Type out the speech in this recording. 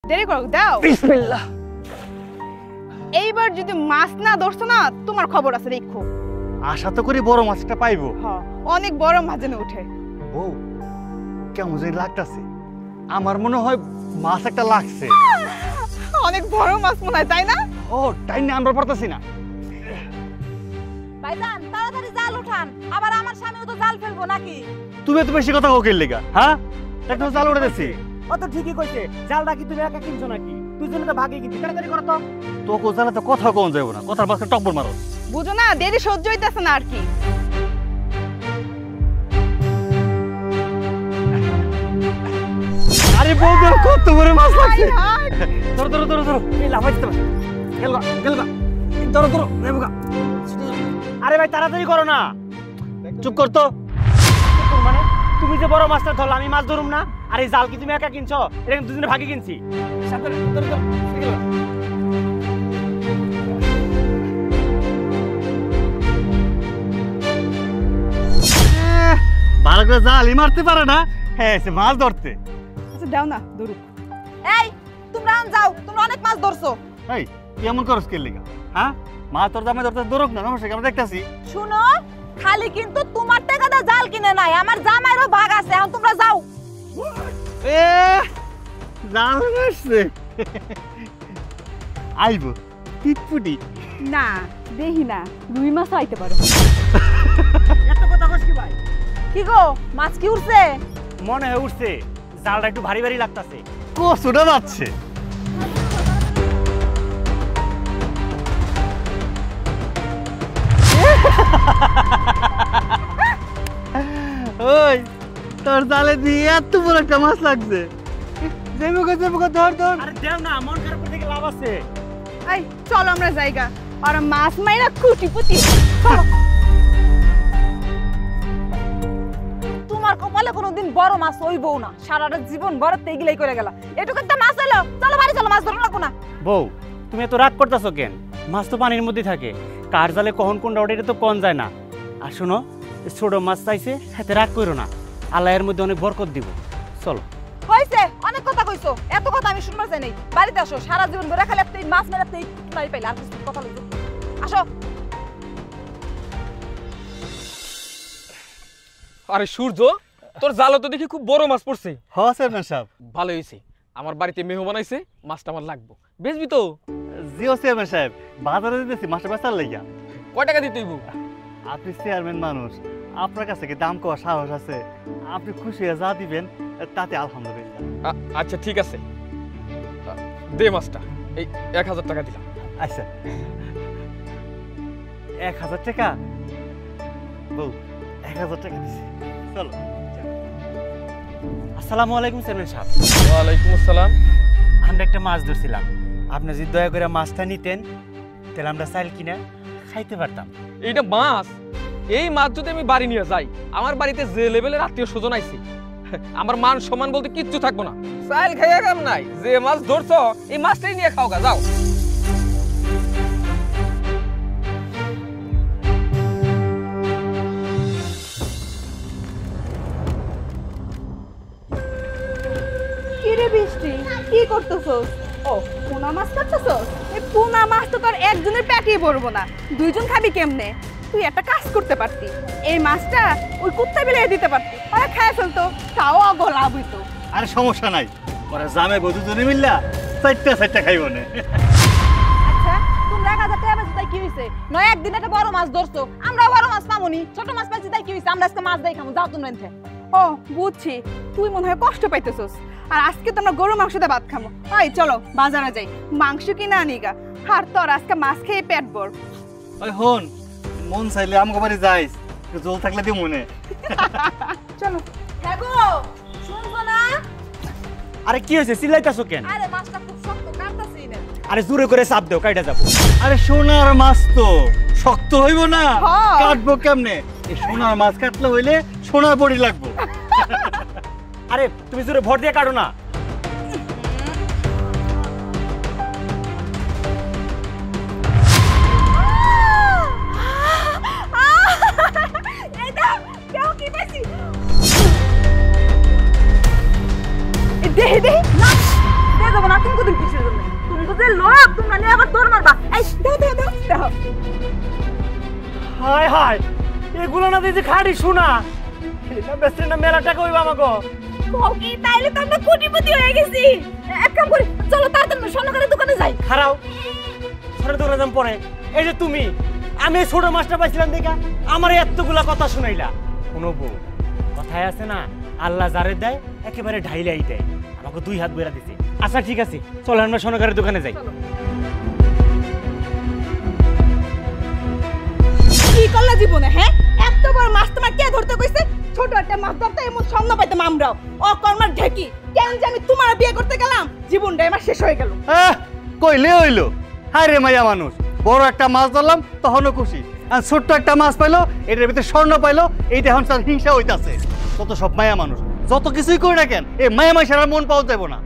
দেরি করো দাও বিসমিল্লাহ। এইবার যদি মাছ না ধরছো না তোমার খবর আছে দেখো। আশা তো করি বড় মাছটা পাইবো। হ্যাঁ অনেক বড় মাছ যেন উঠে। বউ কেমন জানি লাগতাছে, আমার মনে হয় মাছ একটা লাগছে। অনেক বড় মাছ মনে হয় তাই না? ও তাই না, আমরা পারতাছি না। ভাইজান তাড়াতাড়ি জাল উঠান, আবার আমার স্বামীও তো জাল ফেলবো নাকি? তুমি এত বেশি কথা কোকের লেগা, হ্যাঁ? একটা জাল উঠে দিছি। ও তো ঠিকই কইছে, জালটা কি তুমি একা কিনছো নাকি? দুজনে তো ভাগে কিনছি, তাড়াতাড়ি করো তো। তোকে জালে তো কথা কোন যাবো না, কথার মাঝখানে টকবর মারো। বুঝো না দেরি সহ্য হইতেছে না আর কি। আরে বউ ধরো, কত বড় মাছ লাগছে। ধরো ধরো ধরো ধরো, এই লাফাইতে পারে। গেলগা গেলগা, ধরো ধরো নেবুগা। আরে ভাই তাড়াতাড়ি করো না। চুপ কর তো। মানে তুমি যে বড় মাছটা ধরো, আমি মাছ ধরুম না? আর এই জাল কি তুমি একা কিনছো? এটা কিন্তু দুজনে ভাগে কিনছি। সাবধানে, ধরো ধরো, এই গেলো। ভালো করে জালই মারতে পারে না, হ্যাঁ সে মাছ ধরতে। আচ্ছা দাও না ধরুক। এই তোমরা যাও, তোমরা অনেক মাছ ধরছো। এই কেমন করস কে লেগা, হ্যাঁ? মাছ তোর দামে ধরতে ধরুক না, সমস্যা কি? আমরা দেখতাছি। শুনো, খালি কিন্তু তোমার টাকা দা জাল কিনে নাই, আমার জামাইরও ভাগ আছে। এখন তোমরা যাও। এ জাল মারছে আইবো টিটপুটি। না দেখি না, রুই মাছ আইতে পারে। এত কথা কইছ কি ভাই? কি গো, মাছ কি উঠছে? মনে হয় উঠছে, জালটা একটু ভারী ভারী লাগতাছে। কষ্টটা যাচ্ছে। ওই তোর জালে দিয়ে এত বড় একটা মাছ লাগছে। দেবুকা দেবুকা, ধর ধর। আরে দেও না, মন খারাপ করে থেকে লাভ আছে। এই চলো আমরা জায়গা, আর মাছ মাইরা কুটিপুটি। চলো। তোমার কপালে কোনোদিন বড় মাছ হইবও না, সারাটা জীবন বড় তেগিলাই করে গেল। এটুকু একটা মাছ হইলো, চলো বাড়ি চলো, মাছ ধরো লাগবো না। বউ তুমি এত রাগ করতেছো কেন? মাছ তো পানির মধ্যে থাকে, কার জালে কখন কোনটা ওটা, এটা তো কোন যায় না। আর শোনো, ছোট মাছ চাইছে, হাতে রাগ করো না, আল্লাহ এর মধ্যে অনেক বরকত দিব। চলো। হইছে, অনেক কথা কইছো, এত কথা আমি শুনবার চাই নাই। বাড়িতে আসো, সারা জীবন ধরে খালি একটা মাছ মেরাতে নাই পাইলে, আর কিছু কথা লইছো। আসো। আরে সূর্য, তোর জালে তো দেখি খুব বড় মাছ পড়ছে। হ্যাঁ চেয়ারম্যান সাহেব। ভালো হয়েছে, আমার বাড়িতে মেহমান বানাইছে, মাছটা আমার লাগবো। বেচবি তো? জিও চেয়ারম্যান সাহেব, বাজারে দিতেছি মাছটা বেচার লাগিয়া। কয় টাকা দিতে হইব? আপনি চেয়ারম্যান মানুষ, আপনার কাছে কি দাম কওয়ার সাহস আছে? আপনি খুশি হয়ে যা দিবেন তাতে আলহামদুলিল্লাহ। আচ্ছা ঠিক আছে, দে মাছটা। এই 1000 টাকা দিলাম। আচ্ছা 1000 টাকা? বউ 1000 টাকা দিছি, চলো। আসসালামু আলাইকুম চেয়ারম্যান সাহেব। ওয়ালাইকুম আসসালাম। আমরা একটা মাছ ধরছিলাম, আপনি যদি দয়া করে মাছটা নিতেন তাহলে আমরা চাইল কিনা খাইতে পারতাম। এইটা মাছ? এই মাছ যদি আমি বাড়ি নিয়ে যাই, আমার বাড়িতে যে লেভেলের আত্মীয় স্বজন আইছে, আমার মান সম্মান বলতে কিচ্ছু থাকবো না। চাইল খাইয়া কাম নাই, যে মাছ ধরছো এই মাছটাই নিয়ে খাও গা, যাও। কিরে বৃষ্টি, কি করতেছস? ও পোনা মাছ কাটতেছস? এই পোনা মাছ তো তোর একজনের পেটেই পড়বো না, দুইজন খাবি কেমনে? তুই একটা কাজ করতে পারতি, এই মাছটা ওই কুত্তা বিলাই দিতে পারতি, ওরা খায় ফেলতো, তাও অগো লাভ হইতো। আরে সমস্যা নাই, ওরা জামে বধু জনে মিল্লা চারটা খাইব না। আচ্ছা তোমরা 1000 টাকা বেচে তাই কি হইছে? নয় একদিন একটা বড় মাছ ধরছো, আমরা বড় মাছ পামুনি, ছোট মাছ পাইছি তাই কি হইছে? আমরা আজকে মাছ দেই খামু, যাও তোমরা এনতে। ও বুঝছি, তুই মনে হয় কষ্ট পাইতেছস, আর আজকে তোমরা গরু মাংস দিয়ে ভাত খাবো। এই চলো বাজারে যাই, মাংস কিনে আনিগা, আর তোর আজকে মাছ খেয়ে পেট ভর। ওই হন, মন চাইলে আমাকে বাড়ি যাইস, জল থাকলে দি মনে। চলো। হ্যাঁ গো, শুনছো না? আরে কি হয়েছে, চিল্লাইতাছো কেন? আরে মাছটা খুব শক্ত, কাটতাছি না। আরে জোরে করে চাপ দেও, কাইটা যাবো। আরে সোনার মাছ তো শক্ত হইব না, হ্যাঁ। কাটবো কেমনে? এই সোনার মাছ কাটলে হইলে সোনার বড়ি লাগবো। আরে তুমি জোরে ভর দিয়ে কাটো না। এই দাও, কেউ কি পাইছি? দেহে দেহে না, দিয়ে দেবো না, তুমি কতদিন কিসের জন্য তুমি তো যে লোক তোমরা নিয়ে আবার দৌড় মারবা এই দাও দাও দাও দাও হায় হায় এগুলো না দিয়েছে খাড়ি শোনা এটা বেস্ট না মেলা টাকা হইবা আমাকে কি তাইলে তো আমরা কোটিপতি হয়ে গেছি এক কাম করি চলো তাড়াতাড়ি স্বর্ণকারের দোকানে যাই খারাও সরে দৌড়ে যাম পরে এই যে তুমি আমি এই ছোট মাছটা পাইছিলাম দেখা আমার এতগুলা কথা শুনাইলা কোনো বউ কথায় আছে না আল্লাহ যারে দেয় একেবারে ঢাইলাই দেয় আমাকে 2 হাত বেড়া দিছে আচ্ছা ঠিক আছে চলো আমরা স্বর্ণকারের দোকানে যাই কি করলা জীবনে হ্যাঁ এত বড় মাছ তোমার কে ধরতে কইছে ছোট একটা মাছ ধরতে এমন সামনে পাইতাম আমরাও অকর্মার ঢেকি কেন যে আমি তোমার বিয়ে করতে গেলাম জীবনটা আমার শেষ হয়ে গেল কইলে হইলো হায় রে মাইয়া মানুষ বড় একটা মাছ ধরলাম তখনও খুশি আর ছোট্ট একটা মাছ পাইলো এটার ভিতরে স্বর্ণ পাইলো এইটা এখন তার হিংসা হইতাছে কত সব মায়া মানুষ যত কিছুই করি না কেন এই মায়া মাইশার আর মন পাওয়া যাবো না